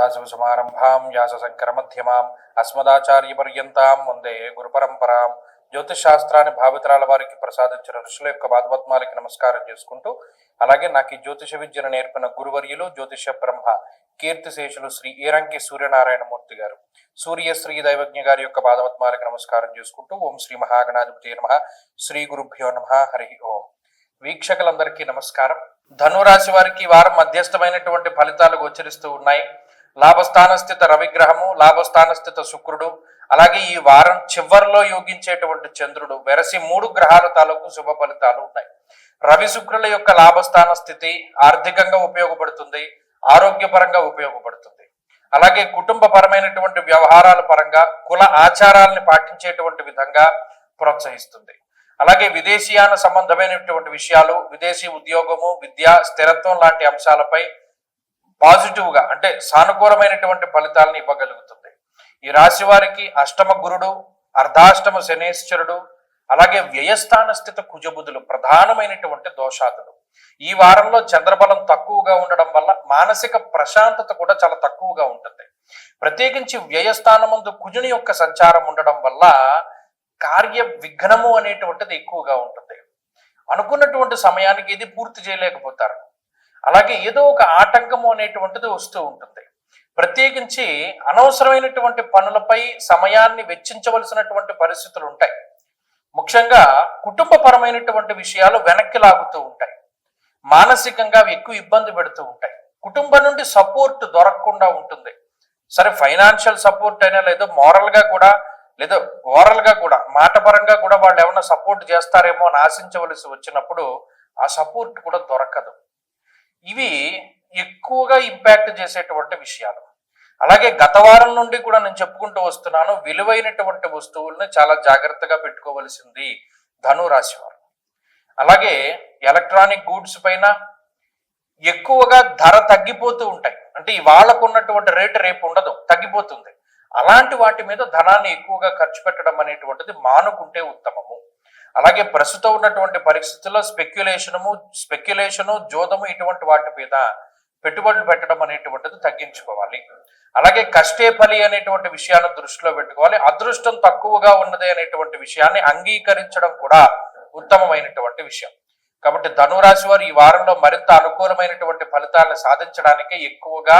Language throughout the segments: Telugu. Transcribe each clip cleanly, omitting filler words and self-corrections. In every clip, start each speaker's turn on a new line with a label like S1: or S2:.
S1: సదాశివసమారంభాం వ్యాసశంకరమధ్యమాం అస్మదాచార్యపర్యంతాం వందే గురుపరంపరాం. జ్యోతిషాస్త్రాన్ని భావితరాల వారికి ప్రసాదించిన ఋషుల యొక్క పాదపద్మాలకి నమస్కారం చేసుకుంటూ, అలాగే నాకు ఈ జ్యోతిష విద్యను నేర్పిన గురువర్యులు జ్యోతిష బ్రహ్మ కీర్తిశేషులు శ్రీ ఈరంకి సూర్యనారాయణమూర్తి గారు, సూర్యశ్రీ దైవజ్ఞ గారి యొక్క పాదపద్మాలకి నమస్కారం చేసుకుంటూ, ఓం శ్రీ మహాగణాధిపతి నమః, శ్రీ గురుభ్యో నమః, హరి ఓం. వీక్షకులందరికీ నమస్కారం. ధనురాశి వారికి వారం మధ్యస్థమైనటువంటి ఫలితాలు గోచరిస్తూ ఉన్నాయి. లాభస్థాన స్థిత రవిగ్రహము, లాభస్థాన స్థిత శుక్రుడు, అలాగే ఈ వారం చివరిలో యోగించేటువంటి చంద్రుడు, వెరసి 3 గ్రహాల తాలూకు శుభ ఫలితాలు ఉన్నాయి. రవి శుక్రుల యొక్క లాభస్థాన స్థితి ఆర్థికంగా ఉపయోగపడుతుంది, ఆరోగ్యపరంగా ఉపయోగపడుతుంది. అలాగే కుటుంబ పరమైనటువంటి వ్యవహారాల పరంగా కుల ఆచారాలను పాటించేటువంటి విధంగా ప్రోత్సహిస్తుంది. అలాగే విదేశీయాన సంబంధమైనటువంటి విషయాలు, విదేశీ ఉద్యోగము, విద్య, స్థిరత్వం లాంటి అంశాలపై పాజిటివ్ గా అంటే సానుకూలమైనటువంటి ఫలితాలను ఇవ్వగలుగుతుంది. ఈ రాశి వారికి అష్టమ గురుడు, అర్ధాష్టమ శనేశ్వరుడు, అలాగే వ్యయస్థాన స్థిత కుజబుధులు ప్రధానమైనటువంటి దోషాదులు. ఈ వారంలో చంద్రబలం తక్కువగా ఉండడం వల్ల మానసిక ప్రశాంతత కూడా చాలా తక్కువగా ఉంటుంది. ప్రత్యేకించి వ్యయస్థానమందు కుజుని యొక్క సంచారం ఉండడం వల్ల కార్య విఘ్నము అనేటువంటిది ఎక్కువగా ఉంటుంది. అనుకున్నటువంటి సమయానికి ఇది పూర్తి చేయలేకపోతారు. అలాగే ఏదో ఒక ఆటంకము అనేటువంటిది వస్తూ ఉంటుంది. ప్రత్యేకించి అనవసరమైనటువంటి పనులపై సమయాన్ని వెచ్చించవలసినటువంటి పరిస్థితులు ఉంటాయి. ముఖ్యంగా కుటుంబ పరమైనటువంటి విషయాలు వెనక్కి లాగుతూ ఉంటాయి. మానసికంగా ఎక్కువ ఇబ్బంది పెడుతూ ఉంటాయి. కుటుంబం నుండి సపోర్ట్ దొరకకుండా ఉంటుంది. సరే, ఫైనాన్షియల్ సపోర్ట్ అయినా లేదో మోరల్ గా కూడా, లేదా ఓరల్ గా కూడా, మాటపరంగా కూడా వాళ్ళు ఏమైనా సపోర్ట్ చేస్తారేమో అని ఆశించవలసి వచ్చినప్పుడు ఆ సపోర్ట్ కూడా దొరకదు. ఇవి ఎక్కువగా ఇంపాక్ట్ చేసేటువంటి విషయాలు. అలాగే గత వారం నుండి కూడా నేను చెప్పుకుంటూ వస్తున్నాను, విలువైనటువంటి వస్తువుల్ని చాలా జాగ్రత్తగా పెట్టుకోవలసింది ధనురాశి వారు. అలాగే ఎలక్ట్రానిక్ గూడ్స్ పైన ఎక్కువగా ధర తగ్గిపోతూ ఉంటాయి. అంటే ఇవాళకు ఉన్నటువంటి రేటు రేపు ఉండదు, తగ్గిపోతుంది. అలాంటి వాటి మీద ధనాన్ని ఎక్కువగా ఖర్చు పెట్టడం అనేటువంటిది మానుకుంటే ఉత్తమము. అలాగే ప్రస్తుతం ఉన్నటువంటి పరిస్థితుల్లో స్పెక్యులేషను, జోదము ఇటువంటి వాటి మీద పెట్టుబడులు పెట్టడం అనేటువంటిది తగ్గించుకోవాలి. అలాగే కష్టే ఫలి అనేటువంటి విషయాన్ని దృష్టిలో పెట్టుకోవాలి. అదృష్టం తక్కువగా ఉన్నది అనేటువంటి విషయాన్ని అంగీకరించడం కూడా ఉత్తమమైనటువంటి విషయం. కాబట్టి ధనురాశి వారు ఈ వారంలో మరింత అనుకూలమైనటువంటి ఫలితాలను సాధించడానికి ఎక్కువగా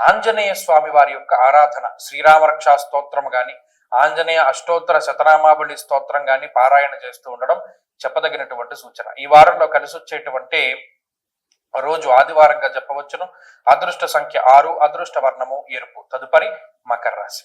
S1: ఆంజనేయ స్వామి వారి యొక్క ఆరాధన, శ్రీరామరక్షా స్తోత్రం గాని, ఆంజనేయ అష్టోత్తర శతనామావళి స్తోత్రం గాని పారాయణ చేస్తూ ఉండడం చెప్పదగినటువంటి సూచన. ఈ వారంలో కలిసి వచ్చేటువంటి రోజు ఆదివారంగా చెప్పవచ్చును. అదృష్ట సంఖ్య 6, అదృష్ట వర్ణము ఎరుపు. తదుపరి మకర రాశి.